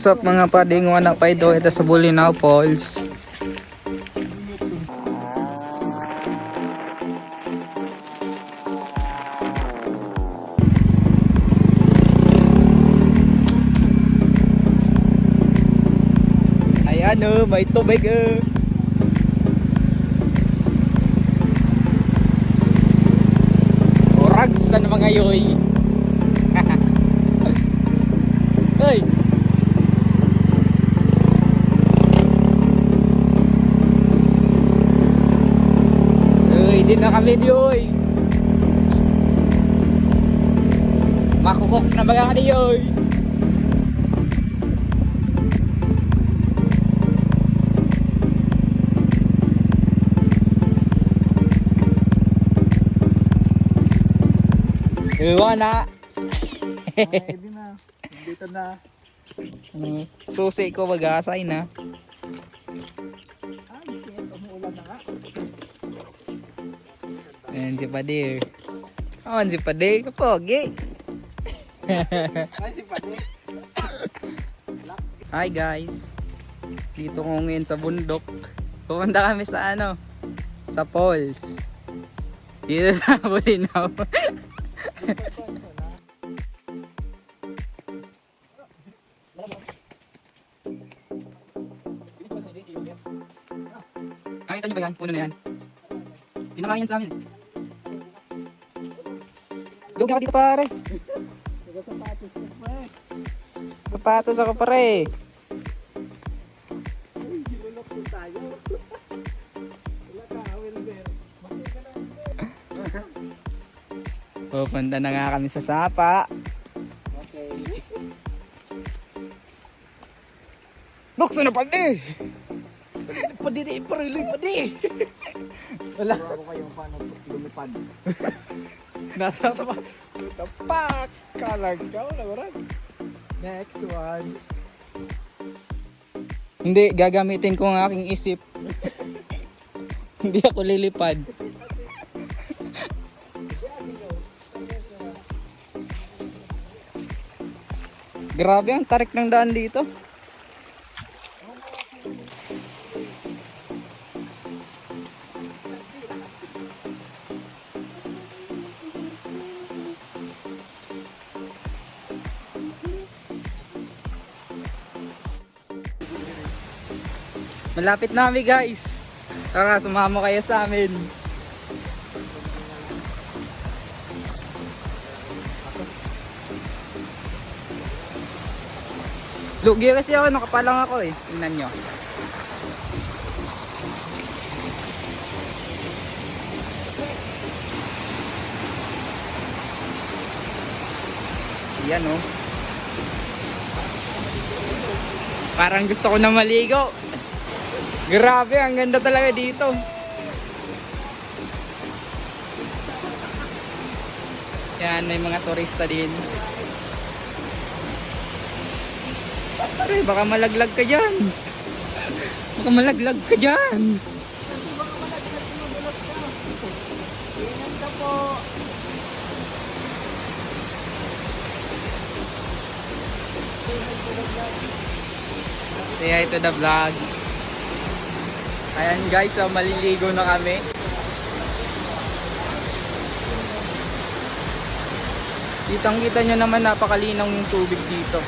What's up mga pading, wana pa ito sa Bulinaw Falls. Ayan o, may tubig o. Orag sa mga yoy. Hey! Hindi na kami diyoy. Makukok na baga ka diyoy. Iwan na. Hindi na. Dito na. Susi ko bagasay na. Umuulan na nga. Ayan si Padir. Ayan si Padir. Kapogi. Ay, si Pade. Hi guys. Dito ko ngayon sa bundok. Pupunta kami sa ano? Sa falls. Dito sa Bulinaw. Nakita niyo ba yan? Puno na yan. Pinakain sa amin. Lugi ako dito pare. Sapatos ako pare. Pupunta na nga kami sa Sapa. Okay. Bukso na pagdi! Pade na iparili, pade. Wala. Ako kayong paano lumipad. Nasa sa mga. Tapak! Kalag ka. Wala oras. Next one. Hindi, gagamitin ko ang aking isip. Hindi ako lilipad. Grabe ang tarik ng daan dito. Malapit na kami guys. Tara, sumama kayo sa amin. Lugi kasi ako, nakapalang ako eh. Tingnan nyo. Yan oh. Parang gusto ko na maligo. Grabe, ang ganda talaga dito. Yan, may mga turista din. Pare, baka malaglag ka dyan. Baka malaglag ka dyan. Ingat ka po. Say hi to the vlog. Ayan guys, so maliligo na kami. Kitang-kita nyo naman, napakalinaw yung tubig dito.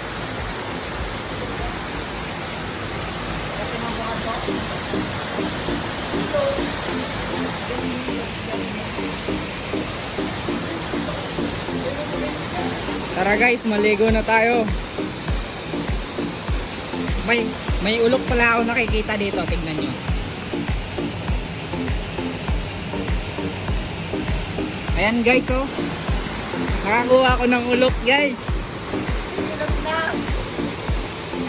Tara guys, maligo na tayo. May ulok pala ako nakikita dito, tingnan nyo. Ayan guys, oh. Nakakuha ako ng ulok guys.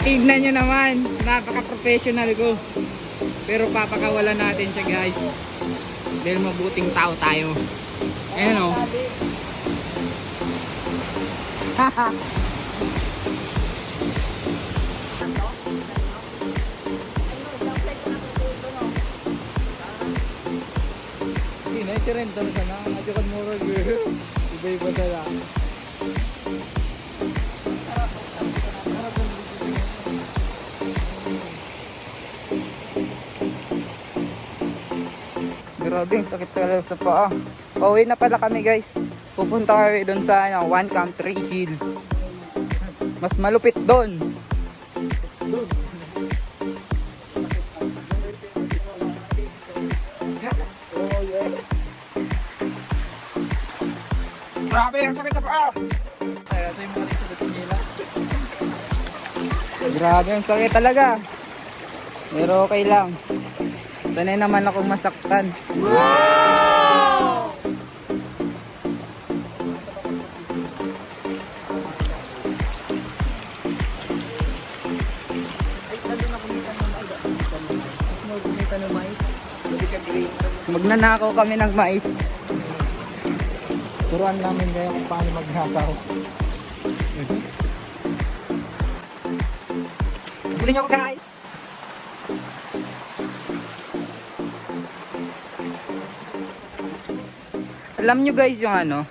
Tignan nyo naman, napaka-professional ko. Pero papakawalan natin siya guys. Dahil mabuting tao tayo. Ayan oh. Haha. Keren to sana, ajukan murag. Iba-iba dala. Grabe, ang sakit talaga sa paa. Pauwi na pala kami guys. Pupunta kami doon sa One Camp 3 Hill. Mas malupit doon. Grabe, ang sakit sa paa. Grabe, ang sakit talaga. Pero okay lang. Sanay naman akong masaktan. Wow! Magnanakaw kami ng mais. Turuan namin kayo kung paano magnakaw. Bili niyo ako guys. Alam nyo guys yung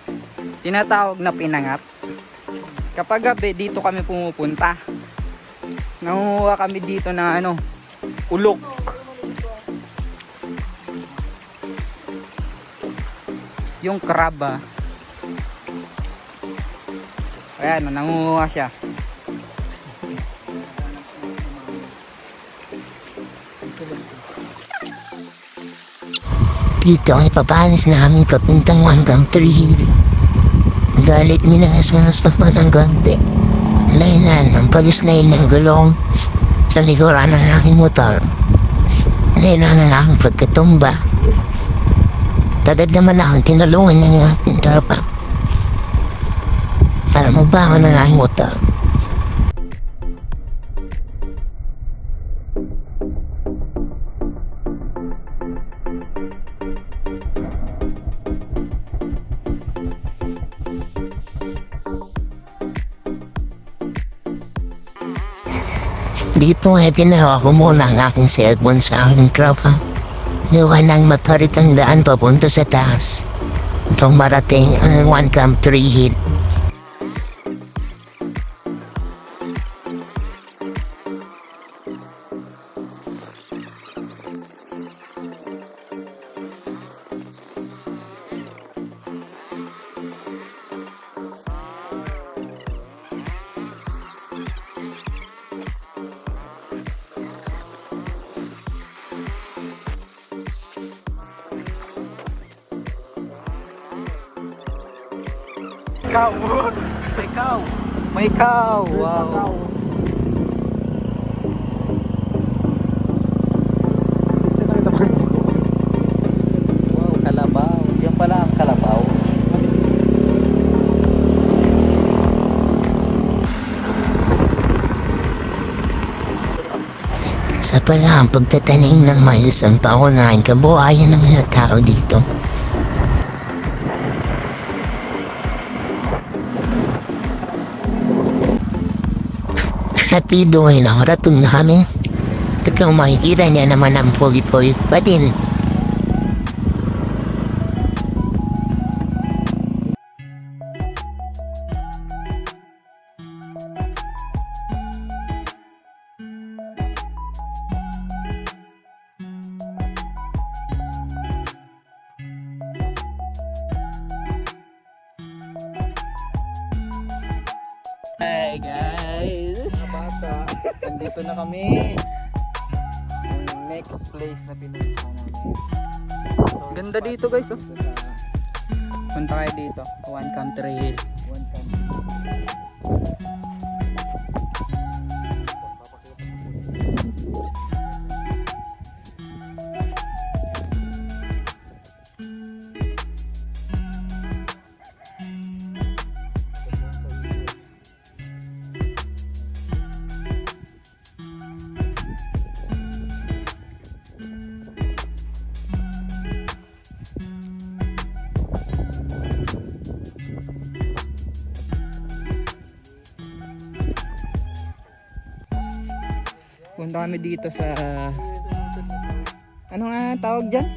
tinatawag na pinangat. Kapag gabi dito kami pumupunta. Nanguha kami dito ng ulok. Yung kraba. Ayan, nanguha siya. Dito ay papalis namin papuntang hanggang 3 Hill. Galit minasmas pa ng gante. Lainan ang palisnayin ng gulong sa likuran ng aking motor. Lainan ang aking pagkatumba. Tagad naman akong tinulungan ng aking tropa para mabangon ng aking motor. Dito ay pinawa ko muna ang aking cellphone sa aking tropa. Gawa ng matarik ang daan papunta sa taas. Itong marating ang One Camp 3 Hill. Ikaw! Ikaw! May cow! Wow! Wow, kalabaw. Yan pala ang kalabaw. Sa pala ang pagtatanim ng mais ang paunahin kabuhayan ng mga tao dito. Rapido ay nakarating na kami. At kung makikita niya naman ang pogi-pogi pa din. Hey guys! Nandito na kami. Yung next place na pinunta namin. Ganda dito guys oh. Punta kayo dito. One Camp 3 Hill. One Camp. Punta kami dito sa ano nga tawag dyan?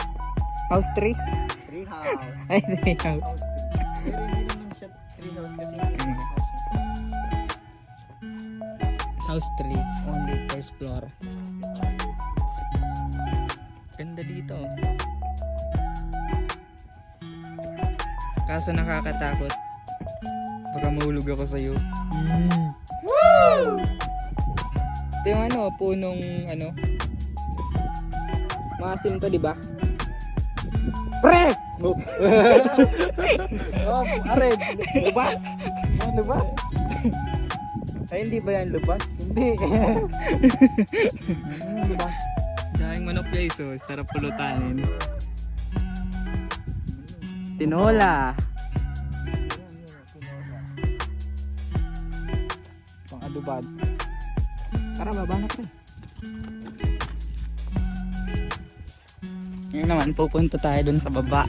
House 3? Tree house. Ay, 3 house. Pero hindi naman siya tree house kasi hindi naman House 3, only first floor. Ganda dito. Kaso nakakatakot. Baka mahulog ako sa'yo. Ito yung ano, punong ano. Maasim to, di ba? Pre! Oh, ared. Lubas. Lubas. Ay, hindi ba yan lubas? Hindi. Lubas. Dahing manok guys, oh. Sarap pulutanin. Tinola. Pang adubad. Tara, babanat rin. Ngayon naman, pupunta tayo dun sa baba.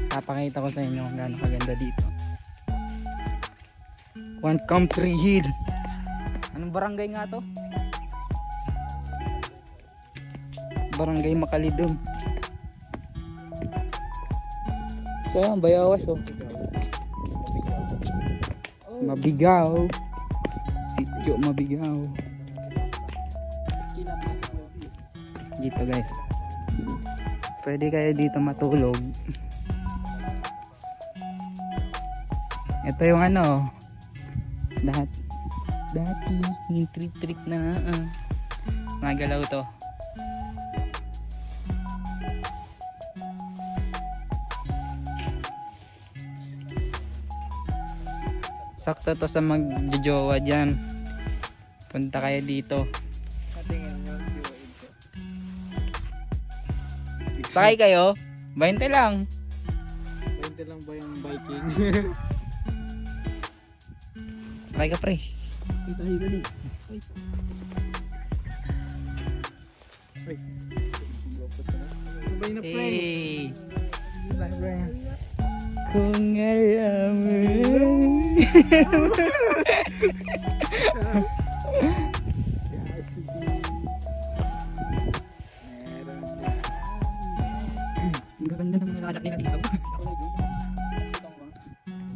Papakita ko sa inyo kung gaano kaganda dito. One Country Hill. Anong barangay nga to? Barangay Makalidom. So yan, Bayawas oh. Mabigaw. Sityo Mabigaw. Dito guys. Pwede kayo dito matulog. Ito yung ano. Dati yung trip na magalaw to. Sakto to sa magjojowa dyan. Punta kayo dito. Katingin nyo, join ko. Sakay kayo? 20 lang. 20 lang ba yung biking? Sakay ka pre. Tayo dali. Sabay na pre. Hey. Sabay pre. Kung alam mo. Ang gaganda ng mga ladak nila dito.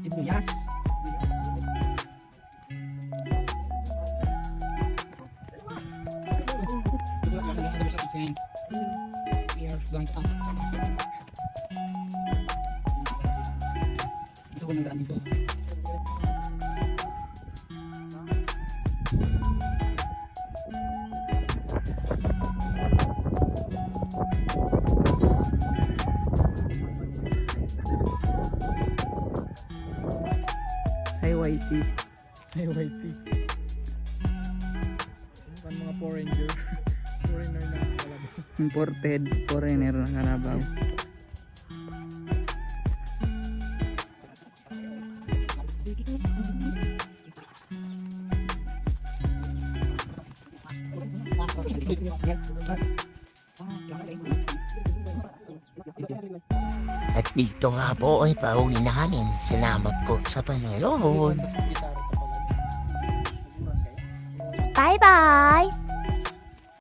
Sibuyas. We are going to gusto ko ng daan dito. Hi Whitey. Ay, whitey. Ang mga foreigner na kalabaw. Imported foreigner ng Kalabaw. At dito nga po ay pauwi namin. Salamat po sa panonood. Gitara ka pala. Bye-bye!